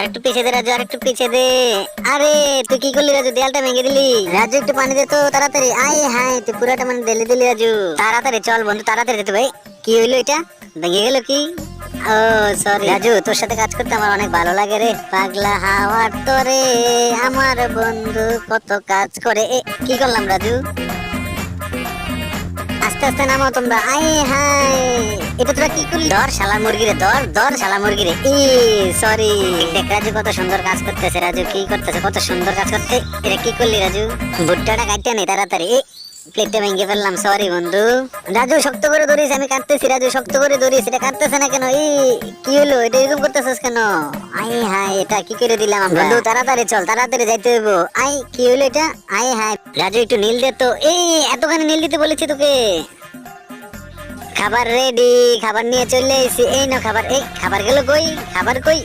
আরেকটু পিছিয়ে দে রাজু, আরেকটু পিছিয়ে দে। আরে তুই কি করলি রাজু, দেয়ালটা ভেঙে দিলি। রাজু একটু পানি দে তো তাড়াতাড়ি। আয় হায়, তুই পুরাটা মানে ঢেলে দিলি রাজু। তাড়াতাড়ি চল বন্ধু, তাড়াতাড়ি যেতে ভাই। কি হইলো এটা, ভেঙে গেল কি? ও সরি রাজু, তোর সাথে কাজ করতে আমার অনেক ভালো লাগে রে। পাগলা হাওয়ার তোরে আমার বন্ধু কত কাজ করে। কি করলাম রাজু? আস্তে আস্তে নামো তোমরা। আয় হায়, এটা তোরা কি করলি? ধর শালা মুরগি রে, ধর ধর শালা মুরগি রে। সরি। দেখ রাজু কত সুন্দর কাজ করতেছে, রাজু কি করতেছে, কত সুন্দর কাজ করতে। এটা কি করলি রাজু? ভুট্টাটা কাটতে নেই তাড়াতাড়ি। প্লেটটা ভেঙে ফেললাম, সরি বন্ধু। রাজু শক্ত করে ধরিস, আমি কাটতেছি। রাজু শক্ত করে ধরিস, এটা কাটতেছে না কেন? কি হলো, এটা এরকম করতেছিস কেন? আয় হায়, এটা কি করে দিলাম আমরা? বন্ধু তাড়াতাড়ি চল, তাড়াতাড়ি যাইতে হইব। আই কি হলো এটা? আয় হায় রাজু, একটু নীল দে তো। এতখানি নীল দিতে বলেছি তোকে। খাবার রেডি, খাবার নিয়ে চলে এসেছি। এই না খাবার, এই খাবার গেল কই? খাবার কই?